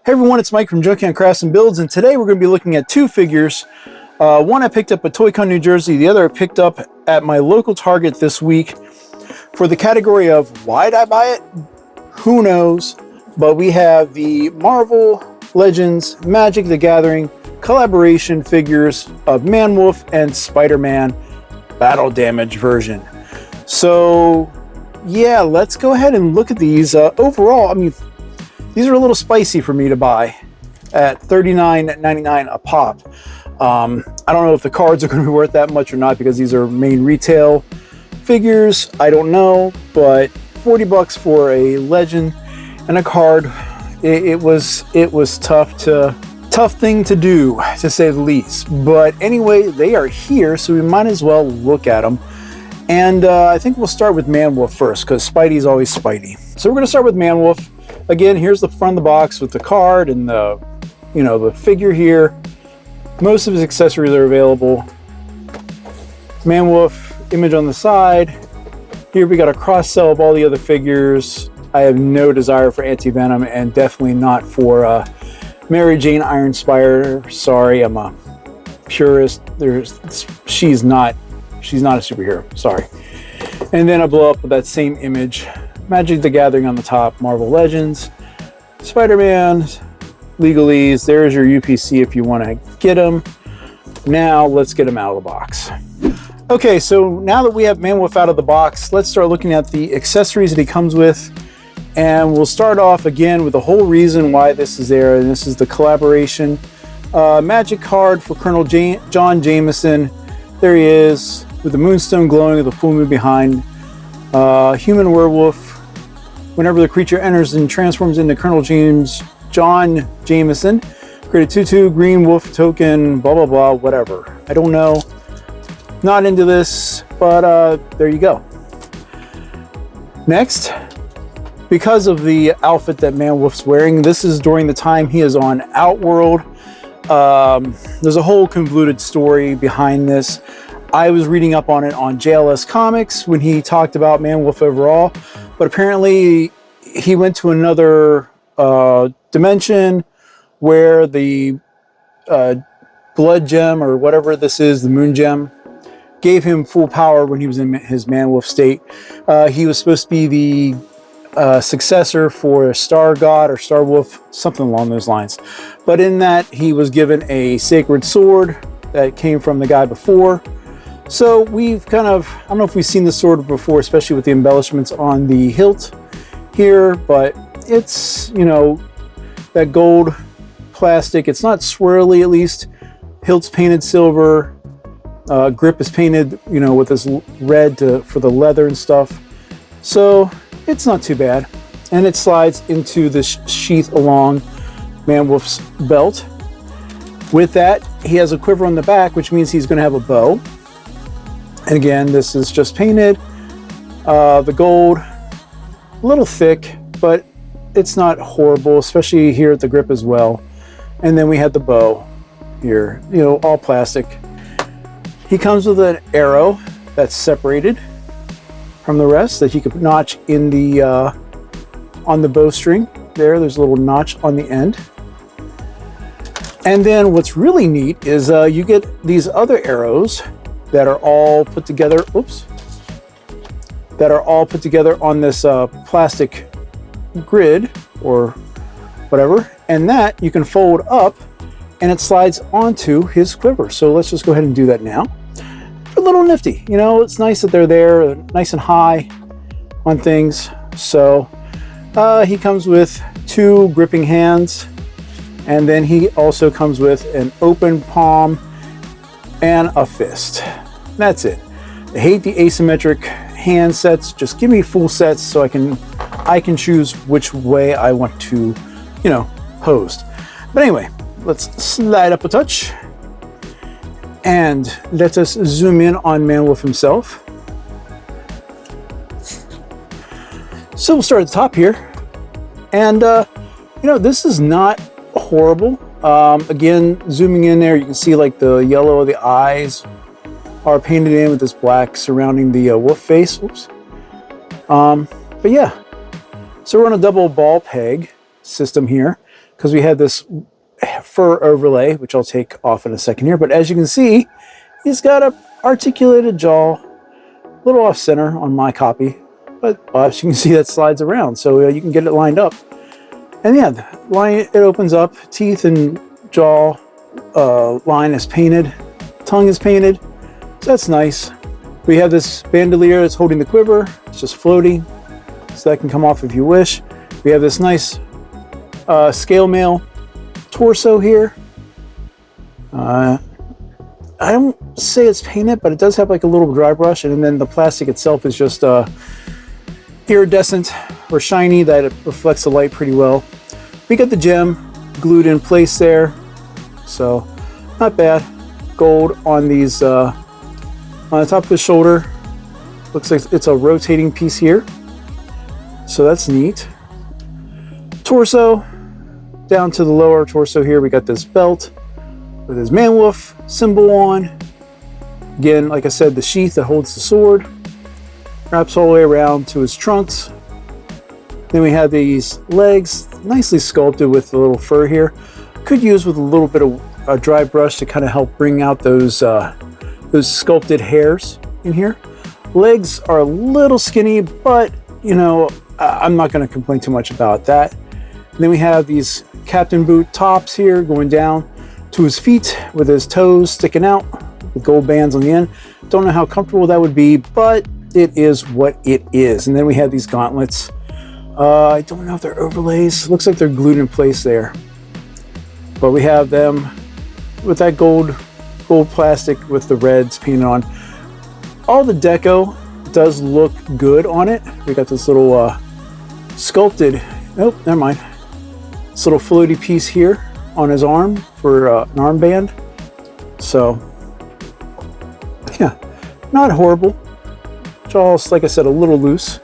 Hey everyone, it's Mike from Junkyard Crafts and Builds, and today we're going to be looking at two figures. One I picked up at ToyCon, New Jersey. The other I picked up at my local Target this week. For the category of why'd I buy it? Who knows? But we have the Marvel Legends Magic the Gathering collaboration figures of Man-Wolf and Spider-Man Battle Damage version. So yeah, let's go ahead and look at these. Overall, I mean, these are a little spicy for me to buy at $39.99 a pop. I don't know if the cards are going to be worth that much or not because these are main retail figures. I don't know, but 40 bucks for a legend and a card, it was tough thing to do, to say the least. But anyway, they are here, so we might as well look at them. And I think we'll start with Man-Wolf first because Spidey's always Spidey. So we're going to start with Man-Wolf. Again, here's the front of the box with the card and the, the figure here. Most of his accessories are available. Man-Wolf image on the side. Here we got a cross-sell of all the other figures. I have no desire for Anti-Venom and definitely not for Mary Jane Iron Spider. Sorry, I'm a purist. She's not a superhero. Sorry. And then I blow up with that same image. Magic the Gathering on the top, Marvel Legends, Spider-Man, legalese. There's your UPC if you want to get them. Now let's get them out of the box. Okay, so now that we have Man-Wolf out of the box, let's start looking at the accessories that he comes with. And we'll start off again with the whole reason why this is there. And this is the collaboration magic card for Colonel John Jameson. There he is with the moonstone glowing with the full moon behind. Human werewolf. Whenever the creature enters and transforms into Colonel John Jameson, create a 2/2 green wolf token, blah, blah, blah, whatever. I don't know. Not into this, but there you go. Next, because of the outfit that Man-Wolf's wearing, this is during the time he is on Outworld. There's a whole convoluted story behind this. I was reading up on it on JLS Comics when he talked about Man-Wolf overall, but apparently he went to another dimension where the blood gem or whatever this is, the moon gem, gave him full power when he was in his Man-Wolf state. He was supposed to be the successor for Star God or Star Wolf, something along those lines. But in that, he was given a sacred sword that came from the guy before. So we've kind of, I don't know if we've seen the sword before, especially with the embellishments on the hilt here, but it's, that gold plastic. It's not swirly, at least. Hilt's painted silver. Grip is painted, with this red for the leather and stuff. So it's not too bad. And it slides into this sheath along Man-Wolf's belt. With that, he has a quiver on the back, which means he's going to have a bow. And again, this is just painted. The gold, a little thick, but it's not horrible, especially here at the grip as well. And then we had the bow here, all plastic. He comes with an arrow that's separated from the rest that you could notch in the on the bowstring. There's a little notch on the end. And then what's really neat is you get these other arrows that are all put together, that are all put together on this plastic grid or whatever, and that you can fold up and it slides onto his quiver. So let's just go ahead and do that now. A little nifty, it's nice that they're there, nice and high on things. So he comes with 2 gripping hands, and then he also comes with an open palm and a fist. That's it. I hate the asymmetric hand sets. Just give me full sets so I can choose which way I want to, pose. But anyway, let's slide up a touch and let us zoom in on Man-Wolf himself. So we'll start at the top here, and this is not horrible. Again, zooming in there, you can see like the yellow of the eyes are painted in with this black surrounding the wolf face. Oops. But yeah, so we're on a double ball peg system here. because we had this fur overlay, which I'll take off in a second here. But as you can see, he's got a articulated jaw, a little off center on my copy, but as you can see, that slides around, so you can get it lined up. And yeah, the line, it opens up, teeth and jaw line is painted, tongue is painted, so that's nice. We have this bandolier that's holding the quiver, it's just floating, so that can come off if you wish. We have this nice scale mail torso here. I don't say it's painted, but it does have like a little dry brush, and then the plastic itself is just iridescent or shiny, that it reflects the light pretty well. We got the gem glued in place there, so not bad. Gold on these on the top of the shoulder. Looks like it's a rotating piece here, so that's neat. Torso, down to the lower torso here, we got this belt with his man wolf symbol on. Again, like I said, the sheath that holds the sword wraps all the way around to his trunks. Then we have these legs, nicely sculpted with a little fur here. Could use with a little bit of a dry brush to kind of help bring out those sculpted hairs in here. Legs are a little skinny, but you know, I'm not going to complain too much about that. And then we have these captain boot tops here going down to his feet with his toes sticking out with gold bands on the end. Don't know how comfortable that would be, but it is what it is. And then we have these gauntlets. I don't know if they're overlays. Looks like they're glued in place there. But we have them with that gold plastic with the reds painted on. All the deco does look good on it. We got this little sculpted, oh, never mind. This little floaty piece here on his arm for an armband. So, yeah, not horrible. Jaw's, like I said, a little loose.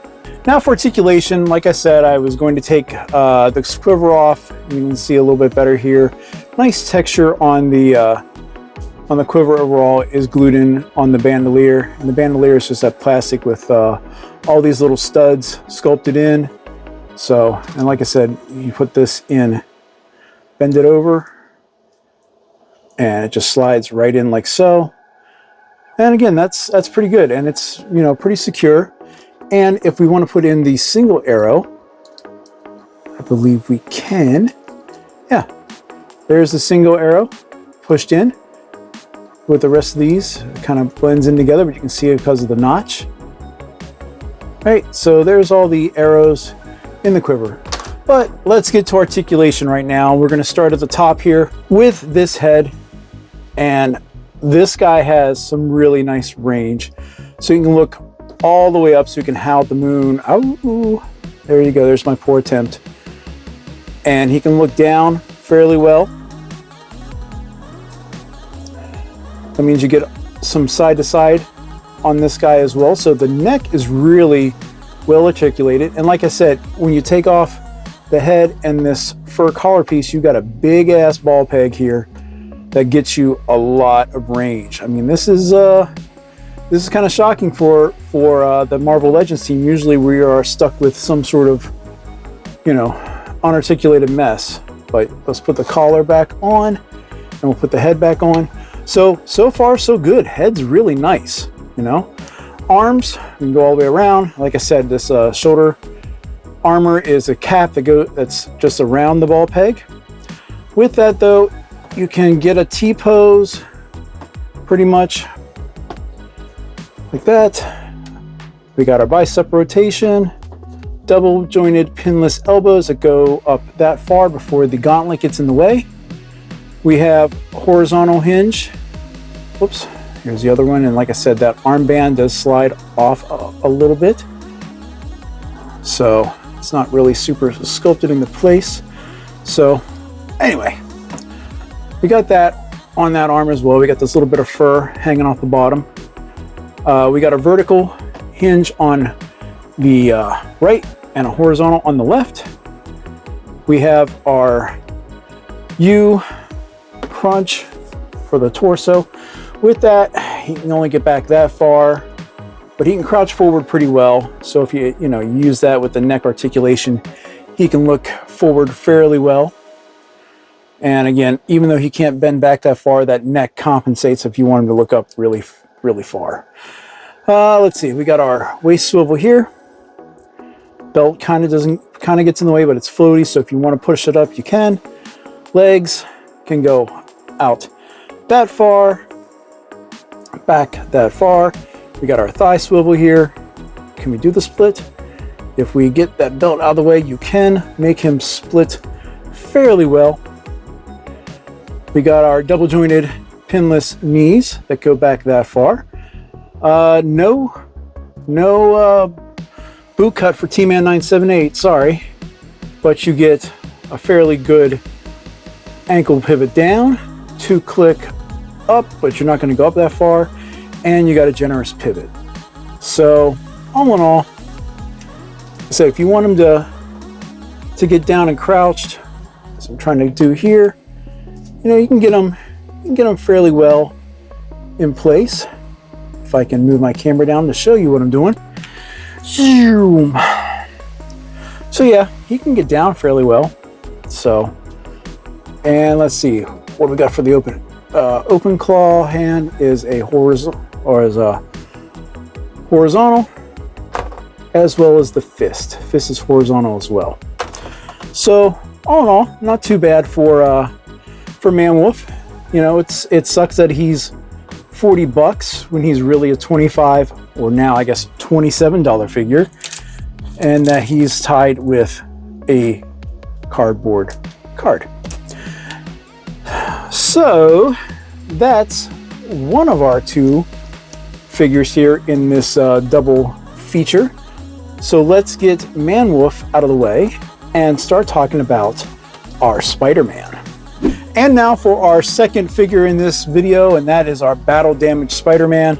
Now for articulation, like I said, I was going to take the quiver off. You can see a little bit better here. Nice texture on the quiver overall is glued in on the bandolier. And the bandolier is just that plastic with all these little studs sculpted in. So, and like I said, you put this in, bend it over, and it just slides right in like so. And again, that's pretty good, and it's, you know, pretty secure. And if we want to put in the single arrow, I believe we can. Yeah, there's the single arrow pushed in. With the rest of these, it kind of blends in together, but you can see it because of the notch. Right, so there's all the arrows in the quiver. But let's get to articulation right now. We're going to start at the top here with this head, and this guy has some really nice range. So you can look all the way up so you can howl at the moon. Oh, there you go. There's my poor attempt. And he can look down fairly well. That means you get some side to side on this guy as well. So the neck is really well articulated. And like I said, when you take off the head and this fur collar piece, you got a big ass ball peg here that gets you a lot of range. I mean, this is kind of shocking for the Marvel Legends team. Usually we are stuck with some sort of, you know, unarticulated mess. But let's put the collar back on, and we'll put the head back on. So far so good. Head's really nice, you know. Arms, we can go all the way around. Like I said, this shoulder armor is a cap that's just around the ball peg. With that though, you can get a T-pose pretty much like that. We got our bicep rotation, double jointed pinless elbows that go up that far before the gauntlet gets in the way. We have horizontal hinge. Whoops, here's the other one. And like I said, that armband does slide off a little bit. So it's not really super sculpted into place. So anyway, we got that on that arm as well. We got this little bit of fur hanging off the bottom. We got a vertical hinge on the right and a horizontal on the left. We have our U crunch for the torso. With that, he can only get back that far, but he can crouch forward pretty well. So if you use that with the neck articulation, he can look forward fairly well. And again, even though he can't bend back that far, that neck compensates if you want him to look up really, really far. Let's see, we got our waist swivel here. Belt kind of gets in the way, but it's floaty, so if you want to push it up, you can. Legs can go out that far, back that far. We got our thigh swivel here. Can we do the split? If we get that belt out of the way, you can make him split fairly well. We got our double jointed pinless knees that go back that far. No boot cut for T-Man 978, sorry, but you get a fairly good ankle pivot down, 2-click up, but you're not going to go up that far, and you got a generous pivot. So all in all, so if you want him to get down and crouched, as I'm trying to do here, you know, you can get them fairly well in place. If I can move my camera down to show you what I'm doing. So yeah, he can get down fairly well. So, and let's see what we got for the open claw hand is a horizontal, as well as the fist. Fist is horizontal as well. So all in all, not too bad for Man Wolf. You know, it sucks that he's $40 when he's really a $25 or now I guess $27 figure, and that he's tied with a cardboard card. So that's one of our two figures here in this double feature. So let's get Man Wolf out of the way and start talking about our Spider-Man. And now for our second figure in this video, and that is our battle damaged Spider-Man.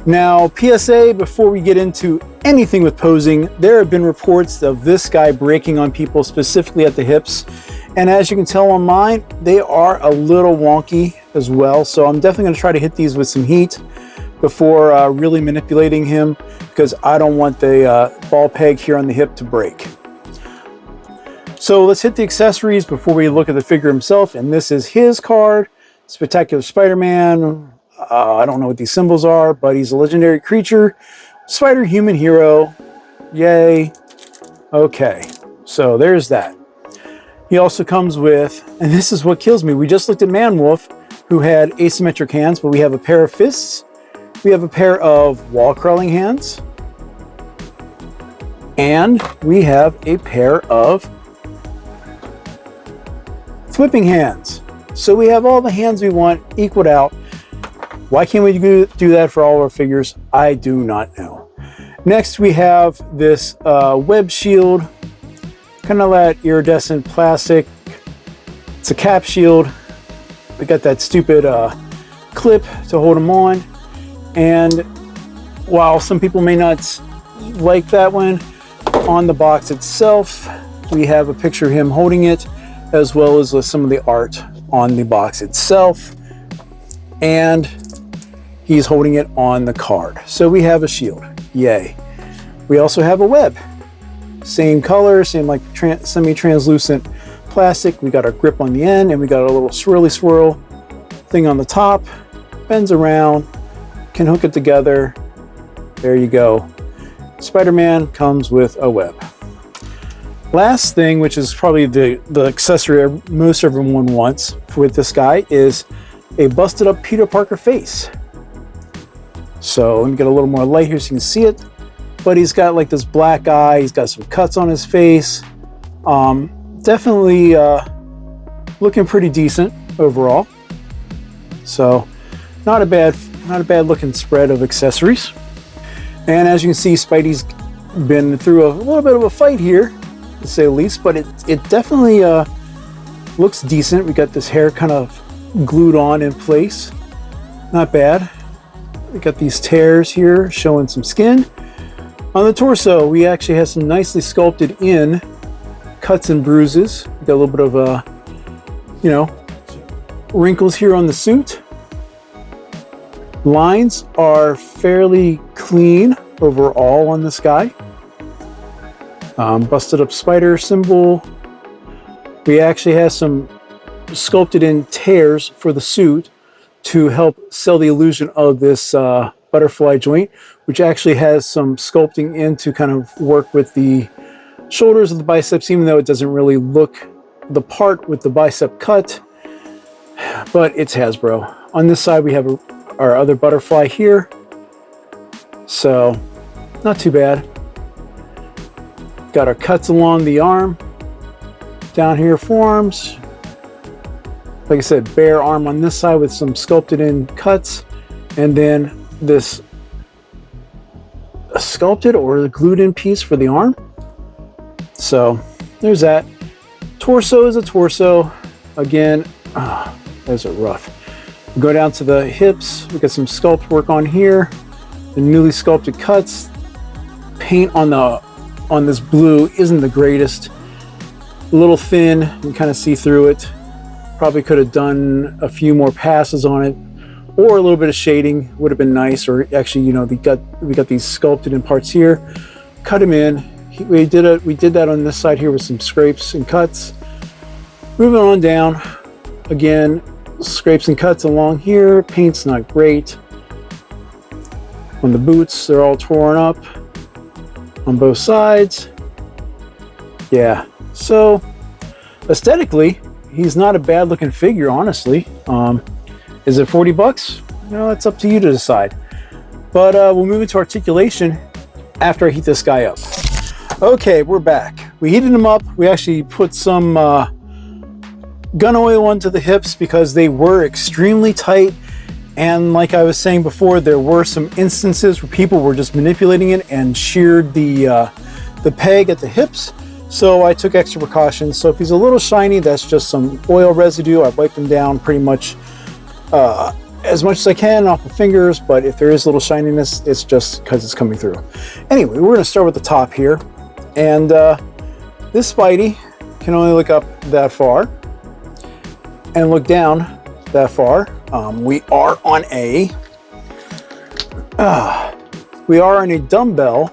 Now, PSA, before we get into anything with posing, there have been reports of this guy breaking on people, specifically at the hips. And as you can tell on mine, they are a little wonky as well. So I'm definitely going to try to hit these with some heat before really manipulating him, because I don't want the ball peg here on the hip to break. So let's hit the accessories before we look at the figure himself. And this is his card, Spectacular Spider-Man. I don't know what these symbols are, but he's a legendary creature, Spider-Human hero. Yay. Okay, so there's that. He also comes with, and this is what kills me, we just looked at Man Wolf, who had asymmetric hands, but we have a pair of fists, we have a pair of wall crawling hands, and we have a pair of whipping hands. So we have all the hands we want equaled out. Why can't we do that for all our figures? I do not know. Next we have this web shield, kind of that iridescent plastic. It's a cap shield. We got that stupid clip to hold them on. And while some people may not like that one, on the box itself we have a picture of him holding it, as well as some of the art on the box itself, and he's holding it on the card. So we have a shield, yay. We also have a web, same color, same like semi-translucent plastic. We got our grip on the end, and we got a little swirly swirl thing on the top, bends around, can hook it together. There you go. Spider-Man comes with a web. Last thing, which is probably the accessory most everyone wants with this guy, is a busted up Peter Parker face. So let me get a little more light here so you can see it. But he's got like this black eye, he's got some cuts on his face. Definitely looking pretty decent overall. So not a bad looking spread of accessories. And as you can see, Spidey's been through a little bit of a fight here, to say the least, but it definitely looks decent. We got this hair kind of glued on in place. Not bad. We got these tears here showing some skin. On the torso, we actually have some nicely sculpted in cuts and bruises. We got a little bit of wrinkles here on the suit. Lines are fairly clean overall on this guy. Busted up spider symbol. We actually have some sculpted in tears for the suit to help sell the illusion of this butterfly joint, which actually has some sculpting in to kind of work with the shoulders of the biceps, even though it doesn't really look the part with the bicep cut, but it's Hasbro. On this side, we have our other butterfly here, so not too bad. Got our cuts along the arm, down here forearms. Like I said, bare arm on this side with some sculpted in cuts, and then this sculpted or glued in piece for the arm. So there's that. Torso is a torso. Again, those are rough. We go down to the hips. We got some sculpt work on here. The newly sculpted cuts. Paint on this blue isn't the greatest. A little thin. You can kind of see through it. Probably could have done a few more passes on it, or a little bit of shading would have been nice. Or actually, you know, we got these sculpted in parts here. Cut them in. We did that on this side here with some scrapes and cuts. Moving on down, again, scrapes and cuts along here. Paint's not great. On the boots, they're all torn up on both sides. Yeah, so aesthetically, he's not a bad looking figure, honestly. Is it 40 bucks? No, it's up to you to decide. But we'll move into articulation after I heat this guy up. Okay, we're back. We heated him up. We actually put some gun oil onto the hips because they were extremely tight. And like I was saying before, there were some instances where people were just manipulating it and sheared the peg at the hips. So I took extra precautions. So if he's a little shiny, that's just some oil residue. I wiped him down pretty much as much as I can off the fingers. But if there is a little shininess, it's just because it's coming through. Anyway, we're going to start with the top here. And this Spidey can only look up that far and look down that far. We are on a dumbbell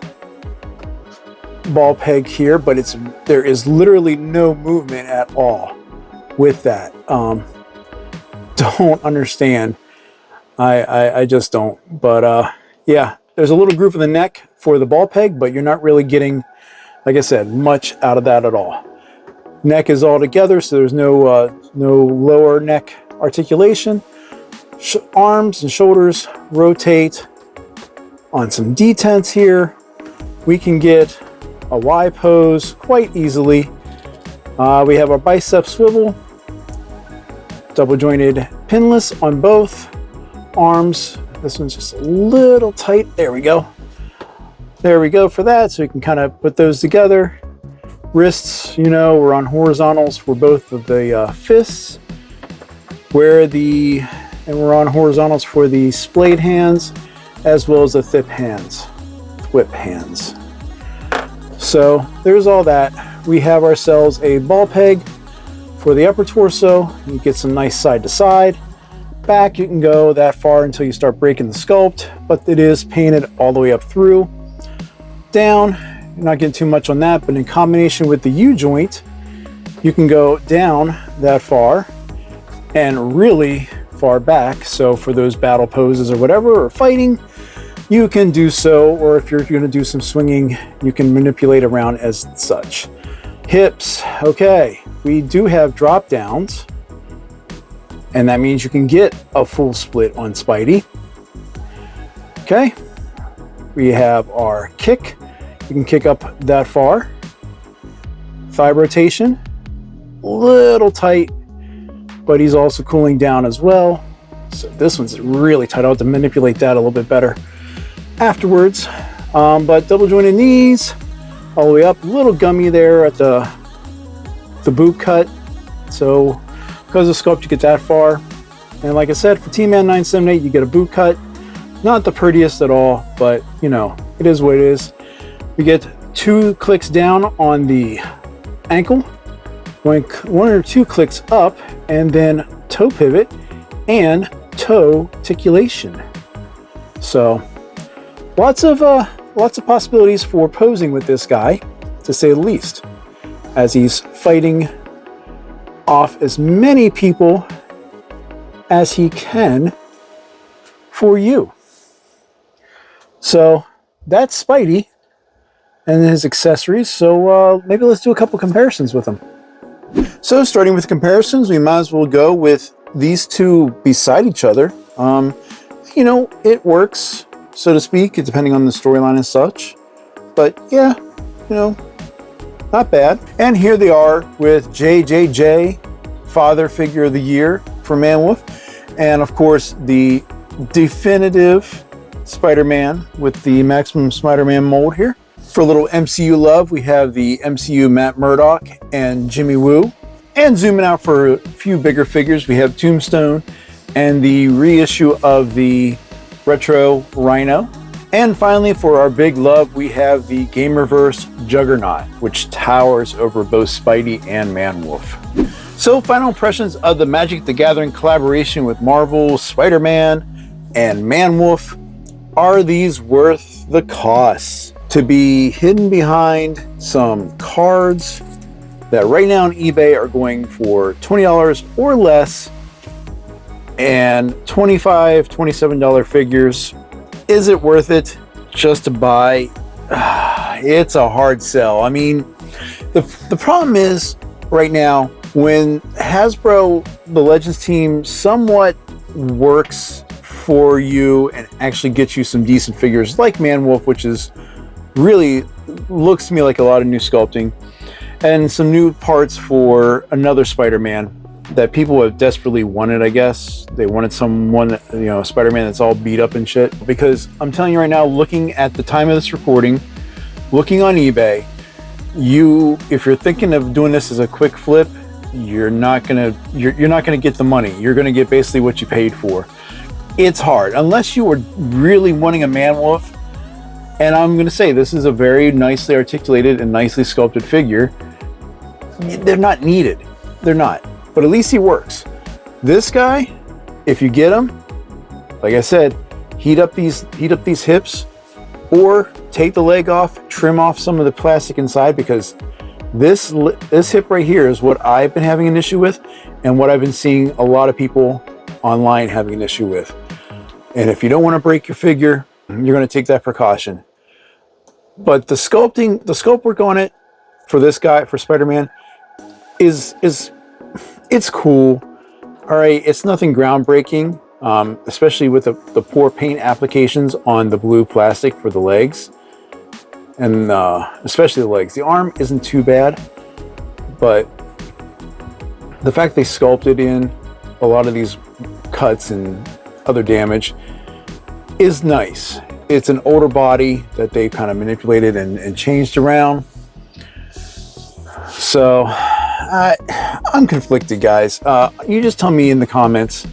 ball peg here, but there is literally no movement at all with that. Don't understand. I just don't. But yeah, there's a little groove in the neck for the ball peg, but you're not really getting, like I said, much out of that at all. Neck is all together, so there's no lower neck articulation. Arms and shoulders rotate on some detents here. We can get a Y pose quite easily. We have our bicep swivel, double jointed pinless on both arms. This one's just a little tight. There we go. There we go for that. So we can kind of put those together. Wrists, you know, we're on horizontals for both of the fists. And we're on horizontals for the splayed hands, as well as the whip hands. So there's all that. We have ourselves a ball peg for the upper torso. You get some nice side to side. Back, you can go that far until you start breaking the sculpt, but it is painted all the way up through. Down, you're not getting too much on that, but in combination with the U joint, you can go down that far and really far back. So for those battle poses or whatever, or fighting, you can do so. Or if you're going to do some swinging, you can manipulate around as such. Hips, okay, we do have drop downs, and that means you can get a full split on Spidey. Okay, we have our kick. You can kick up that far. Thigh rotation, little tight, but he's also cooling down as well. So this one's really tight. I'll have to manipulate that a little bit better afterwards. But double jointed knees all the way up, a little gummy there at the boot cut. So because of sculpt, you get that far. And like I said, for T-Man 978, you get a boot cut. Not the prettiest at all, but you know, it is what it is. We get 2 clicks down on the ankle, one or two clicks up, and then toe pivot and toe articulation. So lots of possibilities for posing with this guy, to say the least, as he's fighting off as many people as he can for you. So that's Spidey and his accessories. So maybe let's do a couple comparisons with them. So starting with comparisons, we might as well go with these two beside each other. You know, it works, so to speak, depending on the storyline and such. But yeah, you know, not bad. And here they are with JJJ, Father Figure of the Year for Man-Wolf. And of course, the definitive Spider-Man with the Maximum Spider-Man mold here. For a little MCU love, we have the MCU Matt Murdock and Jimmy Woo. And zooming out for a few bigger figures, we have Tombstone and the reissue of the Retro Rhino. And finally, for our big love, we have the Gamerverse Juggernaut, which towers over both Spidey and Man-Wolf. So final impressions of the Magic the Gathering collaboration with Marvel, Spider-Man, and Man-Wolf. Are these worth the cost? To be hidden behind some cards that right now on eBay are going for $20 or less, and $25, $27 figures. Is it worth it just to buy? It's a hard sell. I mean, the problem is right now, when Hasbro, the Legends team, somewhat works for you and actually gets you some decent figures like Man-Wolf, which is really looks to me like a lot of new sculpting, and some new parts for another Spider-Man that people have desperately wanted, I guess. They wanted someone, you know, Spider-Man that's all beat up and shit. Because I'm telling you right now, looking at the time of this recording, looking on eBay, if you're thinking of doing this as a quick flip, you're not gonna get the money. You're gonna get basically what you paid for. It's hard, unless you were really wanting a Man-Wolf. And I'm going to say, this is a very nicely articulated and nicely sculpted figure. They're not needed. They're not. But at least he works. This guy, if you get him, like I said, heat up these hips, or take the leg off, trim off some of the plastic inside, because this hip right here is what I've been having an issue with, and what I've been seeing a lot of people online having an issue with. And if you don't want to break your figure, you're going to take that precaution. But the sculpt work on it for this guy, for Spider-Man, it's cool. All right, it's nothing groundbreaking, especially with the poor paint applications on the blue plastic for the legs, and especially the legs. The arm isn't too bad, but the fact they sculpted in a lot of these cuts and other damage is nice. It's an older body that they kind of manipulated and changed around. So I'm conflicted, guys. You just tell me in the comments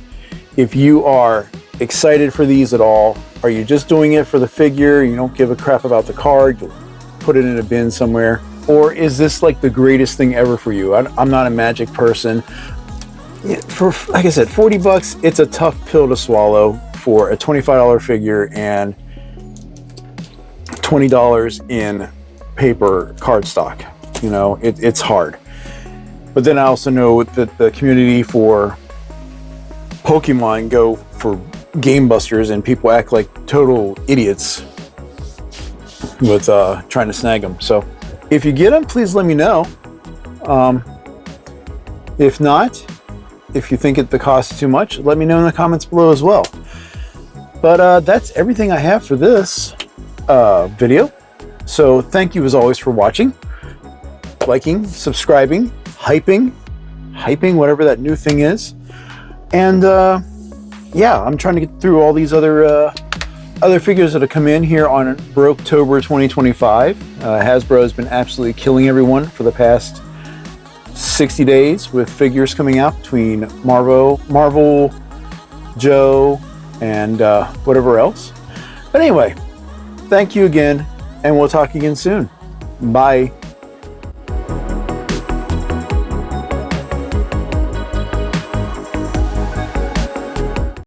if you are excited for these at all. Are you just doing it for the figure? You don't give a crap about the card, you'll put it in a bin somewhere? Or is this like the greatest thing ever for you? I'm not a Magic person. For, like I said, 40 bucks, it's a tough pill to swallow for a $25 figure and $20 in paper cardstock. You know, it's hard. But then I also know that the community for Pokemon go for game busters, and people act like total idiots with trying to snag them. So if you get them, please let me know. If not, if you think the cost is too much, let me know in the comments below as well. But that's everything I have for this video. So thank you as always for watching, liking, subscribing, hyping, whatever that new thing is. And yeah, I'm trying to get through all these other figures that have come in here on Broketober 2025. Hasbro has been absolutely killing everyone for the past 60 days with figures coming out between Marvel, Joe, and whatever else. But anyway, thank you again, and we'll talk again soon. Bye.